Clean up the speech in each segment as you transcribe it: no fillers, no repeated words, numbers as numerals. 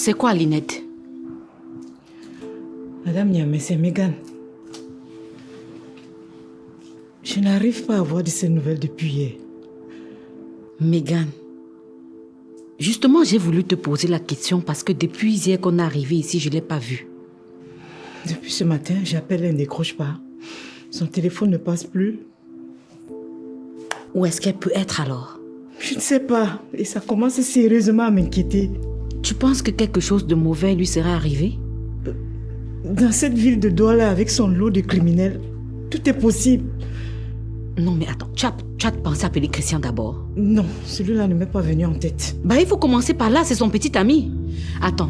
C'est quoi, Linette? Madame Niamé, c'est Megan. Je n'arrive pas à avoir de ces nouvelles depuis hier. Megan. Justement, j'ai voulu te poser la question parce que depuis hier qu'on est arrivé ici, je ne l'ai pas vue. Depuis ce matin, j'appelle, elle ne décroche pas. Son téléphone ne passe plus. Où est-ce qu'elle peut être alors? Je ne sais pas. Et ça commence sérieusement à m'inquiéter. Tu penses que quelque chose de mauvais lui serait arrivé? Dans cette ville de Douala, avec son lot de criminels, tout est possible. Non, mais attends, tu as pensé appeler Christian d'abord? Non, celui-là ne m'est pas venu en tête. Bah, il faut commencer par là, c'est son petit ami. Attends.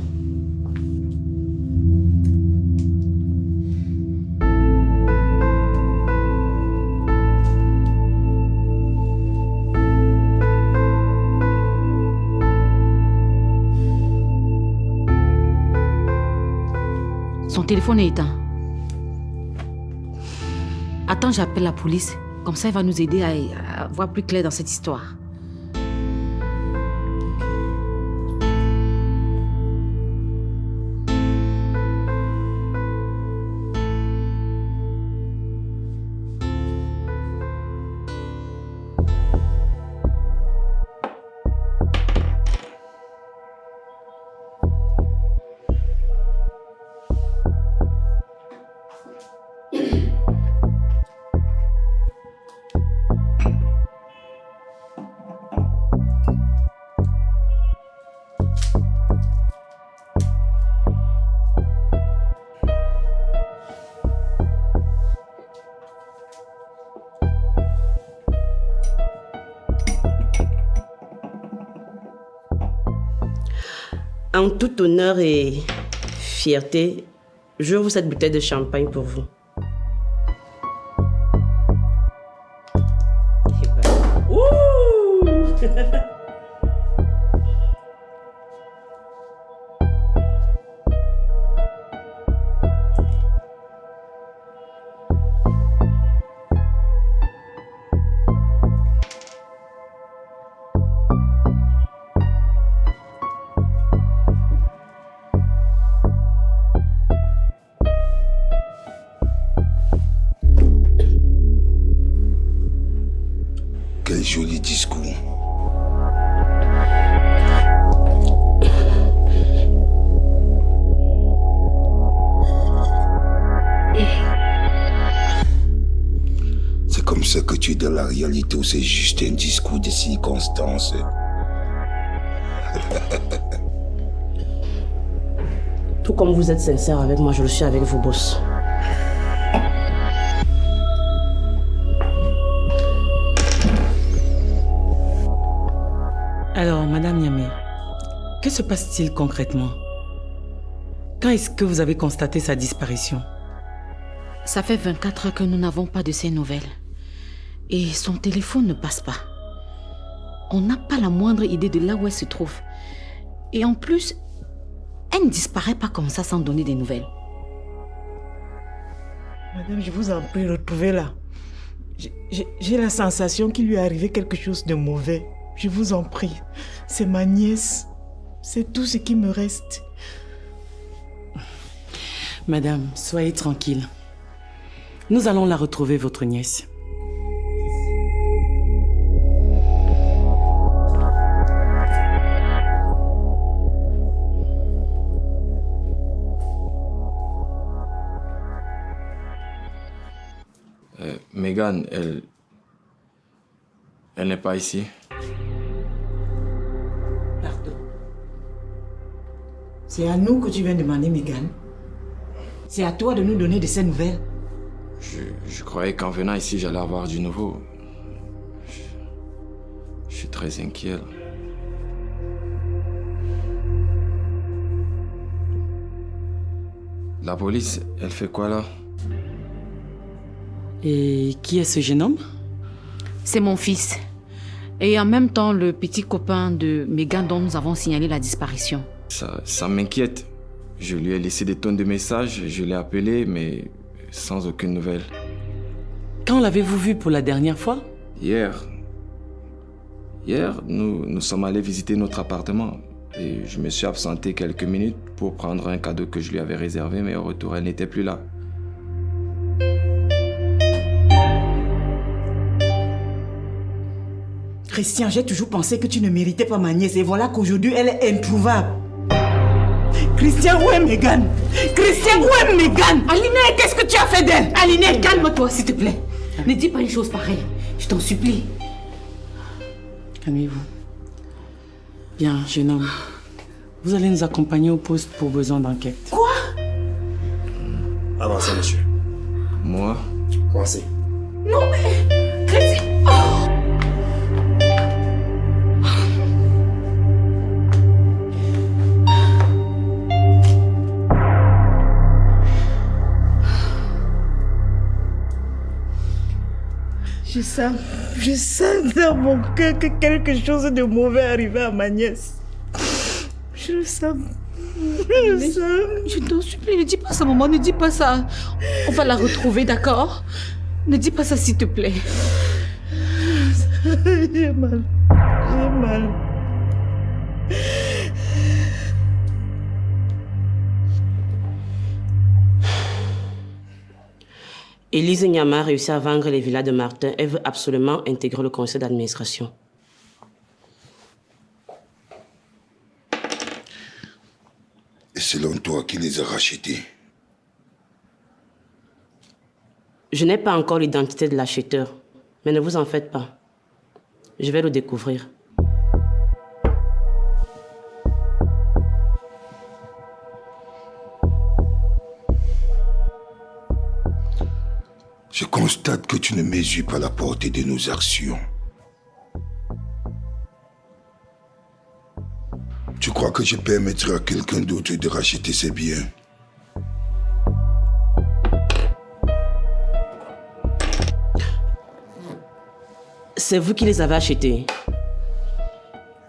Son téléphone est éteint. Attends, j'appelle la police. Comme ça, il va nous aider à voir plus clair dans cette histoire. En tout honneur et fierté, j'ouvre cette bouteille de champagne pour vous. Quel joli discours. C'est comme ça que tu es dans la réalité ou c'est juste un discours de circonstance? Tout comme vous êtes sincère avec moi, je le suis avec vos boss. Alors, Madame Niamé, que se passe-t-il concrètement? Quand est-ce que vous avez constaté sa disparition? Ça fait 24 heures que nous n'avons pas de ses nouvelles. Et son téléphone ne passe pas. On n'a pas la moindre idée de là où elle se trouve. Et en plus, elle ne disparaît pas comme ça sans donner des nouvelles. Madame, je vous en prie, retrouvez-la. J'ai la sensation qu'il lui est arrivé quelque chose de mauvais. Je vous en prie. C'est ma nièce. C'est tout ce qui me reste. Madame, soyez tranquille. Nous allons la retrouver, votre nièce. Megan, elle n'est pas ici. Pardon. C'est à nous que tu viens demander, Megan. C'est à toi de nous donner de ces nouvelles. Je croyais qu'en venant ici, j'allais avoir du nouveau. Je suis très inquiet. La police, elle fait quoi là? Et qui est ce jeune homme? C'est mon fils. Et en même temps, le petit copain de Megan dont nous avons signalé la disparition. Ça m'inquiète. Je lui ai laissé des tonnes de messages, je l'ai appelé, mais sans aucune nouvelle. Quand l'avez-vous vu pour la dernière fois? Hier, nous sommes allés visiter notre appartement. Et je me suis absenté quelques minutes pour prendre un cadeau que je lui avais réservé, mais au retour, elle n'était plus là. Christian, j'ai toujours pensé que tu ne méritais pas ma nièce et voilà qu'aujourd'hui elle est introuvable. Christian, où est Megan? Christian, où est Megan? Aline, qu'est-ce que tu as fait d'elle? Aline, calme-toi, s'il te plaît. Ne dis pas une chose pareille. Je t'en supplie. Calmez-vous. Bien, jeune homme. Vous allez nous accompagner au poste pour besoin d'enquête. Quoi? Avancez, monsieur. Moi? Avancez. Non, mais... Christian... Oh. Je sens dans mon cœur que quelque chose de mauvais arrivait à ma nièce. Je le sens. Je t'en supplie, ne dis pas ça, maman, ne dis pas ça. On va la retrouver, d'accord? Ne dis pas ça, s'il te plaît. J'ai mal. J'ai mal. Élise Nyama a réussi à vendre les villas de Martin. Elle veut absolument intégrer le conseil d'administration. Et selon toi, qui les a rachetés? Je n'ai pas encore l'identité de l'acheteur, mais ne vous en faites pas. Je vais le découvrir. Je constate que tu ne mesures pas la portée de nos actions. Tu crois que je permettrai à quelqu'un d'autre de racheter ses biens? C'est vous qui les avez achetés?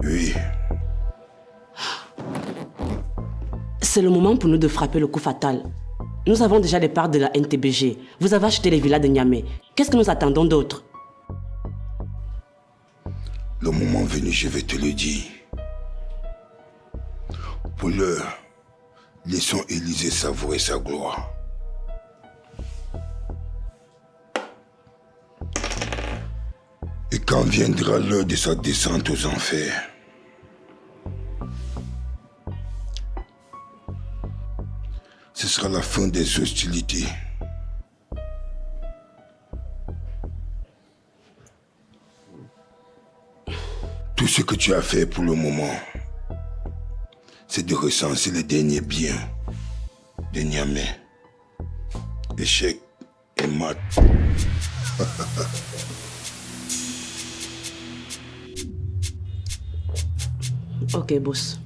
Oui. C'est le moment pour nous de frapper le coup fatal. Nous avons déjà les parts de la NTBG. Vous avez acheté les villas de Niamey. Qu'est-ce que nous attendons d'autre? Le moment venu, je vais te le dire. Pour l'heure, laissons Élysée savourer sa gloire. Et quand viendra l'heure de sa descente aux enfers, ce sera la fin des hostilités. Tout ce que tu as fait pour le moment, c'est de recenser les derniers biens de Niamey. Échec et mat. Ok, boss.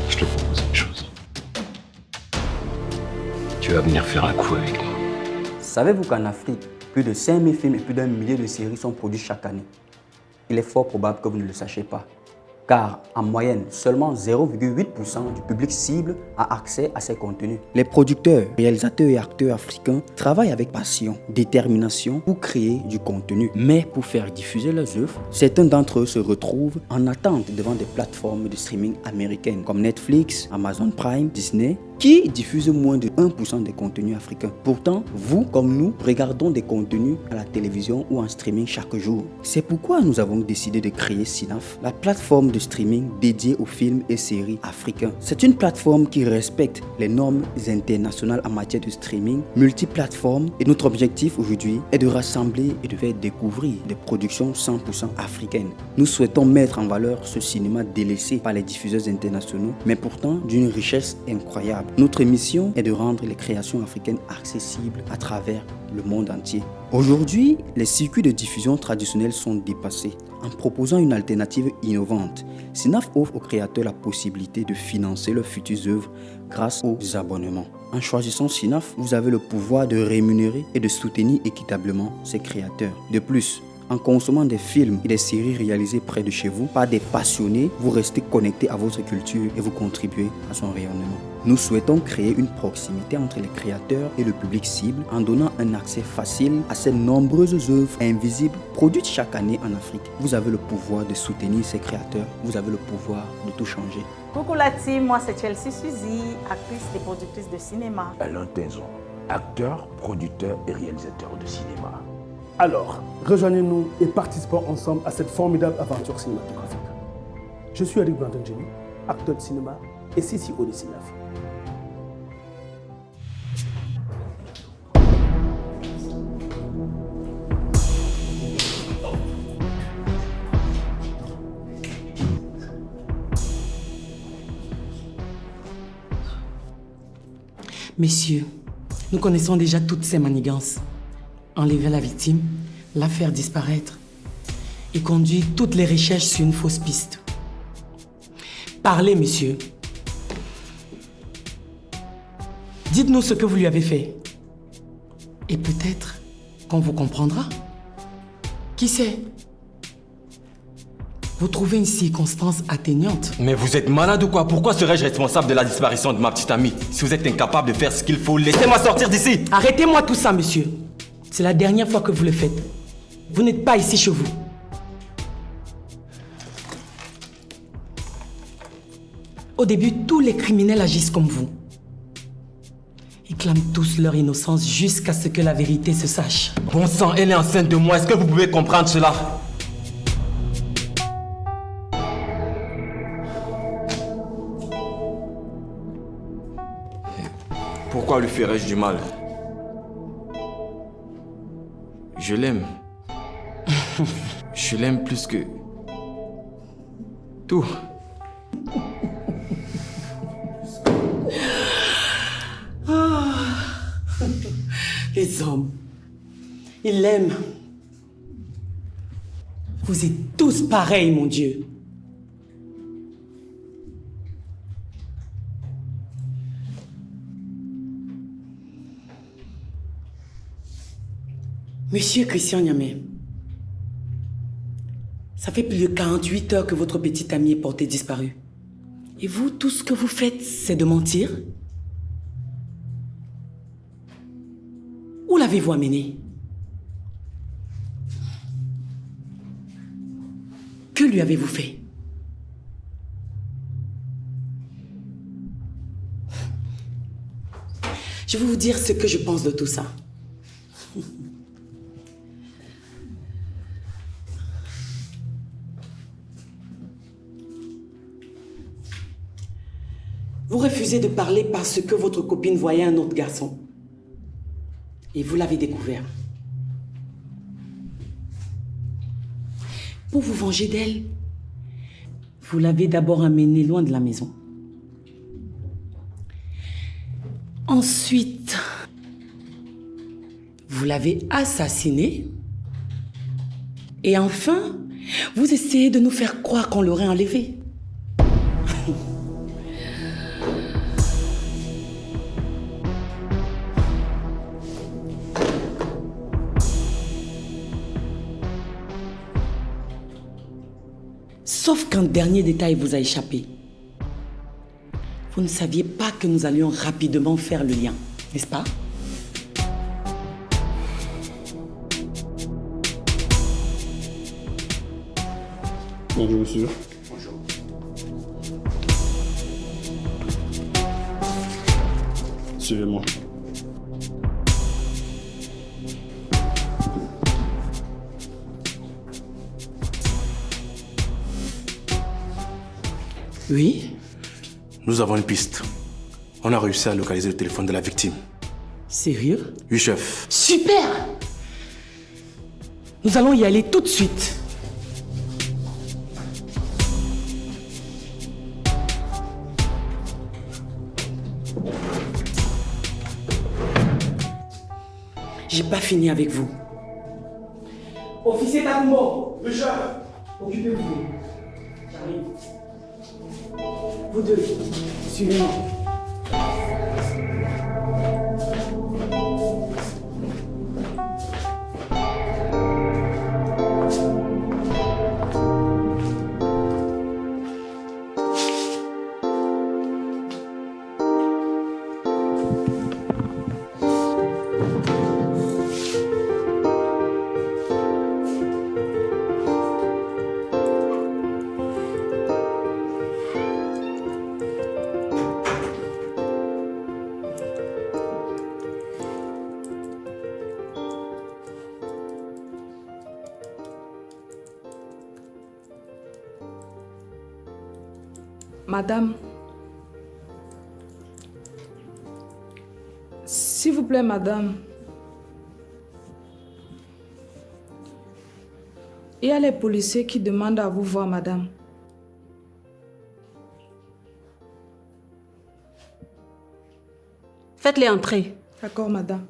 Je te propose une chose. Tu vas venir faire un coup avec moi. Savez-vous qu'en Afrique, plus de 5000 films et plus d'1 millier de séries sont produits chaque année? Il est fort probable que vous ne le sachiez pas. Car en moyenne, seulement 0,8% du public cible a accès à ces contenus. Les producteurs, réalisateurs et acteurs africains travaillent avec passion, détermination pour créer du contenu. Mais pour faire diffuser leurs œuvres, certains d'entre eux se retrouvent en attente devant des plateformes de streaming américaines comme Netflix, Amazon Prime, Disney, qui diffusent moins de 1% des contenus africains. Pourtant, vous comme nous, regardons des contenus à la télévision ou en streaming chaque jour. C'est pourquoi nous avons décidé de créer Synaf, la plateforme de streaming dédiée aux films et séries africains. C'est une plateforme qui respecte les normes internationales en matière de streaming, multiplateforme, et notre objectif aujourd'hui est de rassembler et de faire découvrir des productions 100% africaines. Nous souhaitons mettre en valeur ce cinéma délaissé par les diffuseurs internationaux, mais pourtant d'une richesse incroyable. Notre mission est de rendre les créations africaines accessibles à travers le monde entier. Aujourd'hui, les circuits de diffusion traditionnels sont dépassés. En proposant une alternative innovante, Synaf offre aux créateurs la possibilité de financer leurs futures œuvres grâce aux abonnements. En choisissant Synaf, vous avez le pouvoir de rémunérer et de soutenir équitablement ces créateurs. De plus, En consommant des films et des séries réalisées près de chez vous par des passionnés, vous restez connecté à votre culture et vous contribuez à son rayonnement. Nous souhaitons créer une proximité entre les créateurs et le public cible en donnant un accès facile à ces nombreuses œuvres invisibles produites chaque année en Afrique. Vous avez le pouvoir de soutenir ces créateurs, vous avez le pouvoir de tout changer. Coucou la team, moi c'est Chelsea Suzy, actrice et productrice de cinéma. Alain Tenzon, acteur, producteur et réalisateur de cinéma. Alors, rejoignez-nous et participons ensemble à cette formidable aventure cinématographique. Je suis Eric Brandon-Jenny, acteur de cinéma et CCO de Cinef. Messieurs, nous connaissons déjà toutes ces manigances. Enlever la victime, la faire disparaître et conduire toutes les recherches sur une fausse piste. Parlez, monsieur. Dites-nous ce que vous lui avez fait. Et peut-être qu'on vous comprendra. Qui sait? Vous trouvez une circonstance atténuante. Mais vous êtes malade ou quoi? Pourquoi serais-je responsable de la disparition de ma petite amie? Si vous êtes incapable de faire ce qu'il faut, laissez-moi sortir d'ici. Arrêtez-moi tout ça, monsieur. C'est la dernière fois que vous le faites. Vous n'êtes pas ici chez vous. Au début, tous les criminels agissent comme vous. Ils clament tous leur innocence jusqu'à ce que la vérité se sache. Bon sang, elle est enceinte de moi. Est-ce que vous pouvez comprendre cela? Pourquoi lui ferais-je du mal? Je l'aime. Je l'aime plus que... tout. Les hommes, ils l'aiment. Vous êtes tous pareils, mon Dieu. Monsieur Christian Niamé, ça fait plus de 48 heures que votre petite amie est portée disparue. Et vous, tout ce que vous faites, c'est de mentir? Où l'avez-vous amenée? Que lui avez-vous fait? Je vais vous dire ce que je pense de tout ça. Vous refusez de parler parce que votre copine voyait un autre garçon. Et vous l'avez découvert. Pour vous venger d'elle, vous l'avez d'abord amenée loin de la maison. Ensuite, vous l'avez assassinée. Et enfin, vous essayez de nous faire croire qu'on l'aurait enlevée. Sauf qu'un dernier détail vous a échappé. Vous ne saviez pas que nous allions rapidement faire le lien, n'est-ce pas? Bonjour, monsieur. Bonjour. Suivez-moi. Oui? Nous avons une piste. On a réussi à localiser le téléphone de la victime. Sérieux? Oui, chef. Super! Nous allons y aller tout de suite. J'ai pas fini avec vous. Officier Takumbo! Le chef! Occupez-vous. J'arrive. Vous deux, suivez-moi. Madame, s'il vous plaît, madame, il y a les policiers qui demandent à vous voir, madame. Faites-les entrer. D'accord, madame.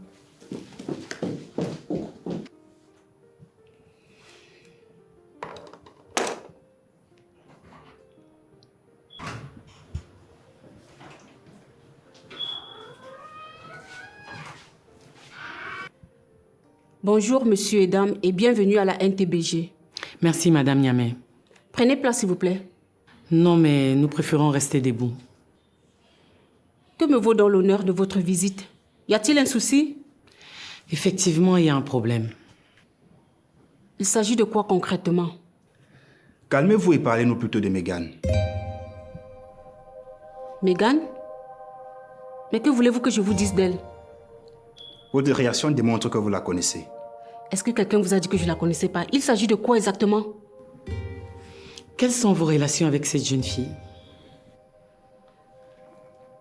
Bonjour, monsieur et dames, et bienvenue à la NTBG. Merci, madame Niamé. Prenez place, s'il vous plaît. Non, mais nous préférons rester debout. Que me vaut donc l'honneur de votre visite? Y a-t-il un souci? Effectivement, il y a un problème. Il s'agit de quoi concrètement? Calmez-vous et parlez-nous plutôt de Megan. Megan? Mais que voulez-vous que je vous dise d'elle? Votre réaction démontre que vous la connaissez. Est-ce que quelqu'un vous a dit que je ne la connaissais pas? Il s'agit de quoi exactement? Quelles sont vos relations avec cette jeune fille?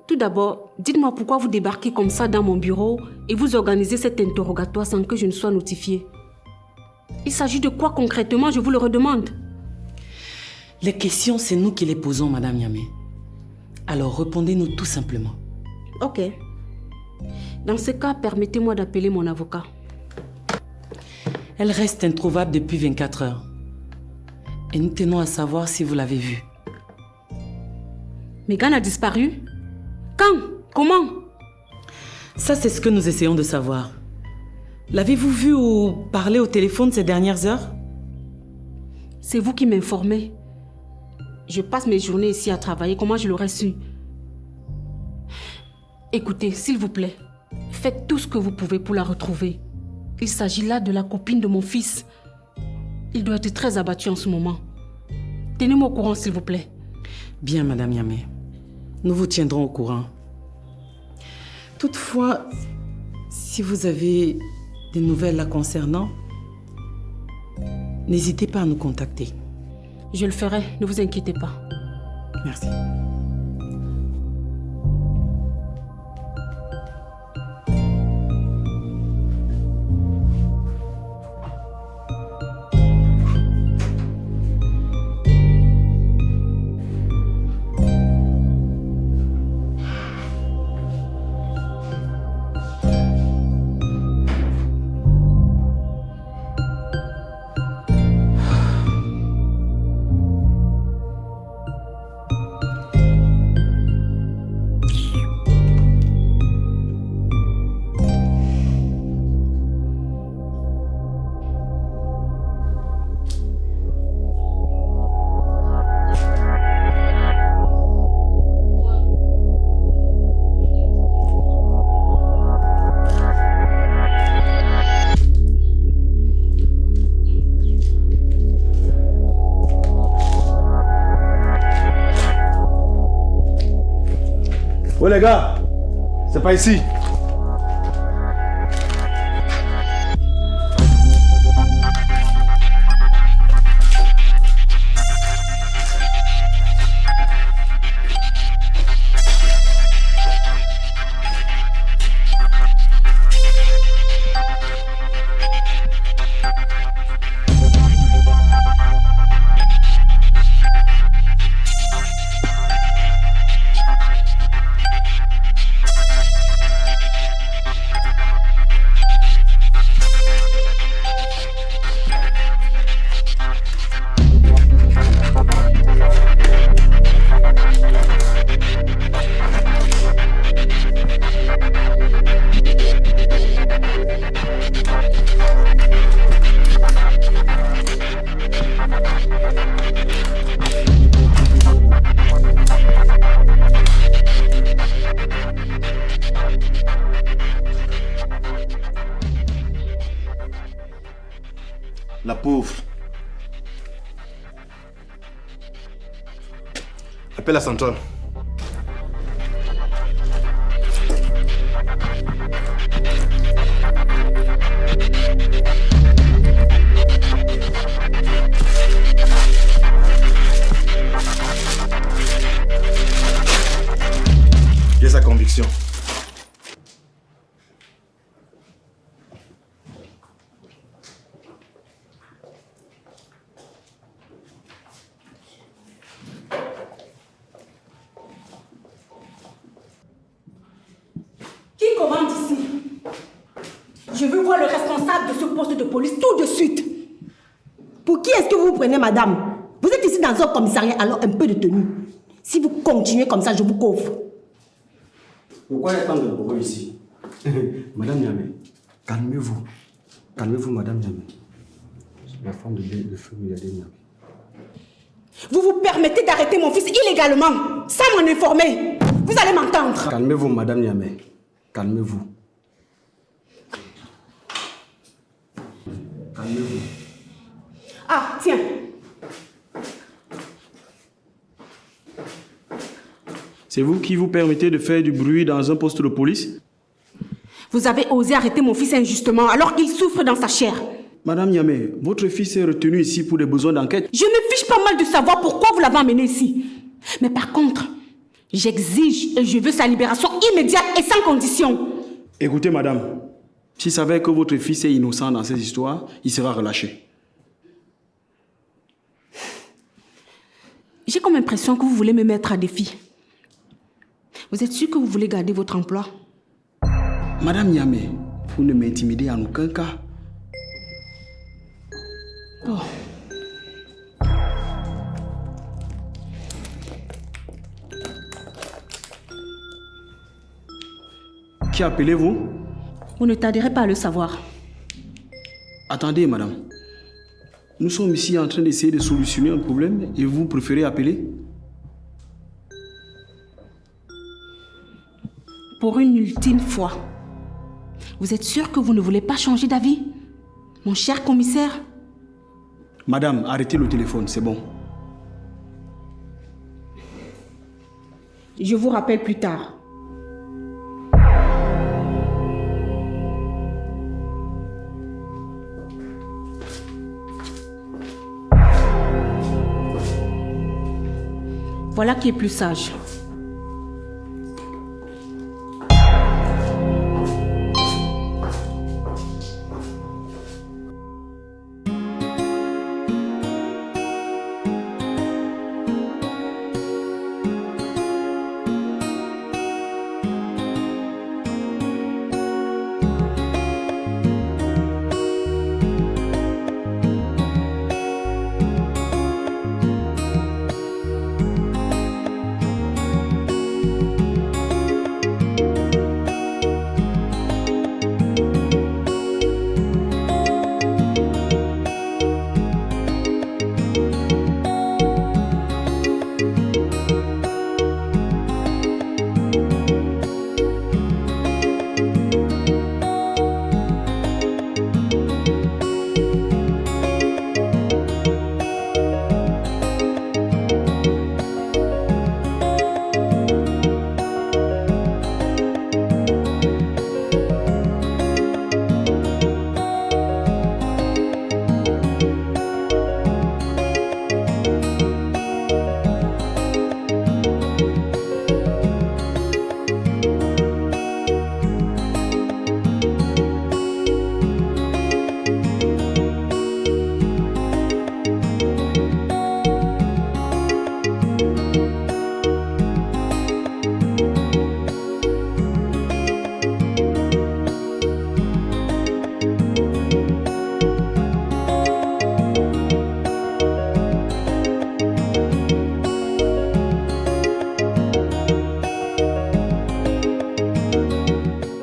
Tout d'abord, dites-moi pourquoi vous débarquez comme ça dans mon bureau et vous organisez cet interrogatoire sans que je ne sois notifiée. Il s'agit de quoi concrètement, je vous le redemande? Les questions, c'est nous qui les posons, madame Niamé. Alors, répondez-nous tout simplement. Ok. Dans ce cas, permettez-moi d'appeler mon avocat. Elle reste introuvable depuis 24 heures. Et nous tenons à savoir si vous l'avez vue. Megan a disparu? Quand? Comment? Ça, c'est ce que nous essayons de savoir. L'avez-vous vue ou parlé au téléphone ces dernières heures? C'est vous qui m'informez. Je passe mes journées ici à travailler. Comment je l'aurais su? Écoutez, s'il vous plaît, faites tout ce que vous pouvez pour la retrouver. Il s'agit là de la copine de mon fils. Il doit être très abattu en ce moment. Tenez-moi au courant, s'il vous plaît. Bien, madame Niamé. Nous vous tiendrons au courant. Toutefois, si vous avez des nouvelles la concernant, n'hésitez pas à nous contacter. Je le ferai, ne vous inquiétez pas. Merci. Ouais les gars, c'est pas ici. La pauvre. Appelle la centrale. sa conviction. Qui commande ici? Je veux voir le responsable de ce poste de police tout de suite. Pour qui est-ce que vous vous prenez, madame? Vous êtes ici dans un commissariat, alors un peu de tenue. Si vous continuez comme ça, je vous coffre. Pourquoi il y a tant de bruit ici? Madame Niamé, calmez-vous. Calmez-vous, Madame Niamé. La femme de feu milliardaire Niamé. Vous vous permettez d'arrêter mon fils illégalement, sans m'en informer. Vous allez m'entendre. Calmez-vous, Madame Niamé. Calmez-vous. Calmez-vous. Ah, tiens. C'est vous qui vous permettez de faire du bruit dans un poste de police? Vous avez osé arrêter mon fils injustement alors qu'il souffre dans sa chair. Madame Niamé, votre fils est retenu ici pour des besoins d'enquête. Je me fiche pas mal de savoir pourquoi vous l'avez emmené ici. Mais par contre, j'exige et je veux sa libération immédiate et sans condition. Écoutez, madame, s'il savait que votre fils est innocent dans ces histoires, il sera relâché. J'ai comme impression que vous voulez me mettre à défi. Vous êtes sûr que vous voulez garder votre emploi? Madame Niamé, vous ne m'intimidez en aucun cas. Oh. Qui appelez-vous? Vous ne tarderez pas à le savoir. Attendez, madame. Nous sommes ici en train d'essayer de solutionner un problème et vous préférez appeler? Pour une ultime fois, vous êtes sûr que vous ne voulez pas changer d'avis, mon cher commissaire? Madame, arrêtez le téléphone, c'est bon. Je vous rappelle plus tard. Voilà qui est plus sage.